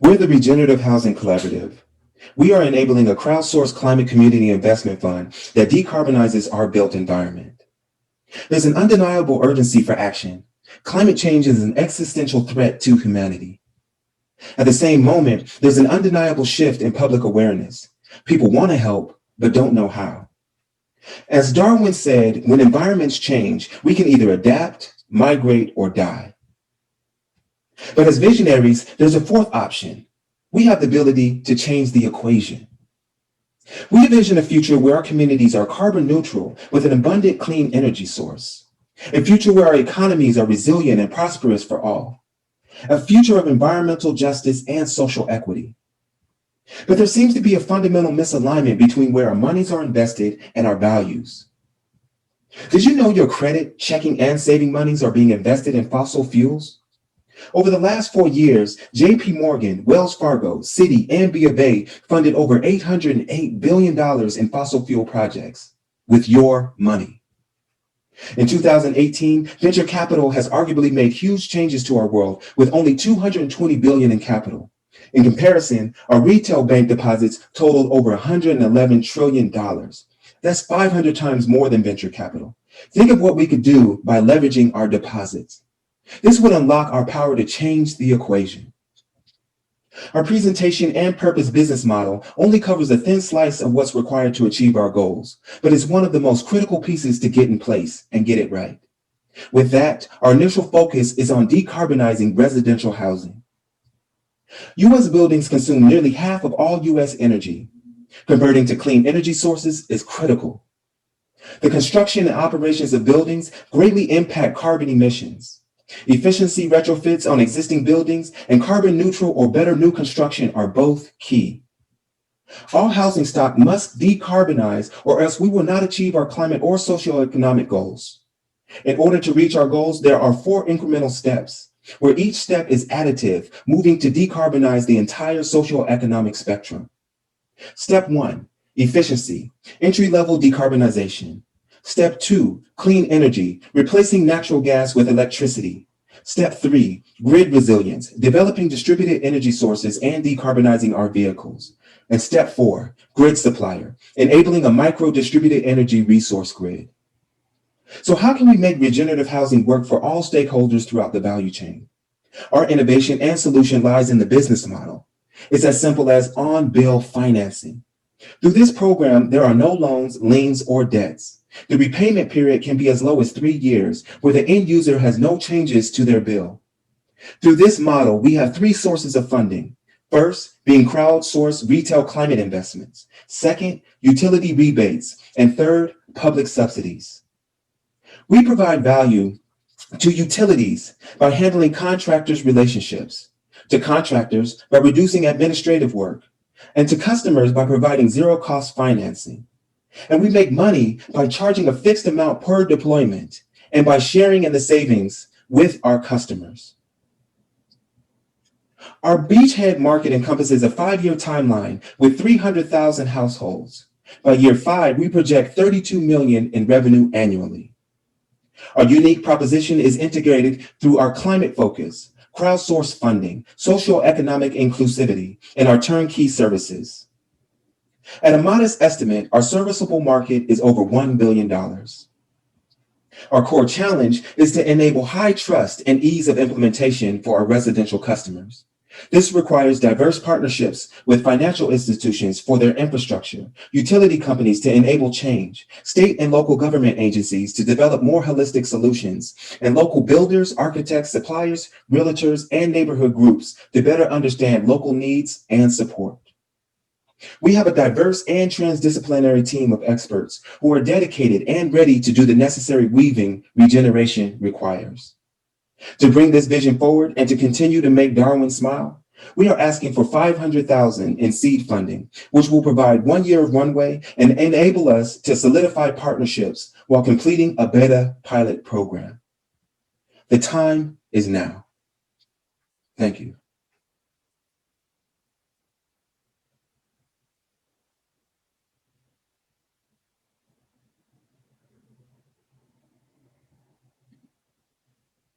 We're the Regenerative Housing Collaborative. We are enabling a crowdsourced climate community investment fund that decarbonizes our built environment. There's an undeniable urgency for action. Climate change is an existential threat to humanity. At the same moment, there's an undeniable shift in public awareness. People want to help, but don't know how. As Darwin said, when environments change, we can either adapt, migrate, or die. But as visionaries, there's a fourth option. We have the ability to change the equation. We envision a future where our communities are carbon neutral with an abundant clean energy source. A future where our economies are resilient and prosperous for all. A future of environmental justice and social equity. But there seems to be a fundamental misalignment between where our monies are invested and our values. Did you know your credit, checking, and saving monies are being invested in fossil fuels? Over the last 4 years, JP Morgan, Wells Fargo, Citi, and B of A funded over $808 billion in fossil fuel projects with your money. In 2018, venture capital has arguably made huge changes to our world with only $220 billion in capital. In comparison, our retail bank deposits totaled over $111 trillion. That's 500 times more than venture capital. Think of what we could do by leveraging our deposits. This would unlock our power to change the equation. Our presentation and purpose business model only covers a thin slice of what's required to achieve our goals, but it's one of the most critical pieces to get in place and get it right. With that, our initial focus is on decarbonizing residential housing. U.S. buildings consume nearly half of all U.S. energy. Converting to clean energy sources is critical. The construction and operations of buildings greatly impact carbon emissions. Efficiency retrofits on existing buildings and carbon neutral or better new construction are both key. All housing stock must decarbonize or else we will not achieve our climate or socioeconomic goals. In order to reach our goals, there are 4 incremental steps, where each step is additive, moving to decarbonize the entire socioeconomic spectrum. Step 1, efficiency, entry-level decarbonization. Step 2, clean energy, replacing natural gas with electricity. Step 3, grid resilience, developing distributed energy sources and decarbonizing our vehicles. And step 4, grid supplier, enabling a micro-distributed energy resource grid. So how can we make regenerative housing work for all stakeholders throughout the value chain? Our innovation and solution lies in the business model. It's as simple as on-bill financing. Through this program, there are no loans, liens, or debts. The repayment period can be as low as 3 years, where the end user has no changes to their bill. Through this model, we have 3 sources of funding. First, being crowdsourced retail climate investments. Second, utility rebates. And third, public subsidies. We provide value to utilities by handling contractors' relationships, to contractors by reducing administrative work, and to customers by providing zero-cost financing. And we make money by charging a fixed amount per deployment and by sharing in the savings with our customers. Our beachhead market encompasses a 5-year timeline with 300,000 households. By year 5, we project $32 million in revenue annually. Our unique proposition is integrated through our climate focus, crowdsourced funding, socioeconomic inclusivity, and our turnkey services. At a modest estimate, our serviceable market is over $1 billion. Our core challenge is to enable high trust and ease of implementation for our residential customers. This requires diverse partnerships with financial institutions for their infrastructure, utility companies to enable change, state and local government agencies to develop more holistic solutions, and local builders, architects, suppliers, realtors, and neighborhood groups to better understand local needs and support. We have a diverse and transdisciplinary team of experts who are dedicated and ready to do the necessary weaving regeneration requires. To bring this vision forward and to continue to make Darwin smile, we are asking for $500,000 in seed funding, which will provide 1 year of runway and enable us to solidify partnerships while completing a beta pilot program. The time is now. Thank you.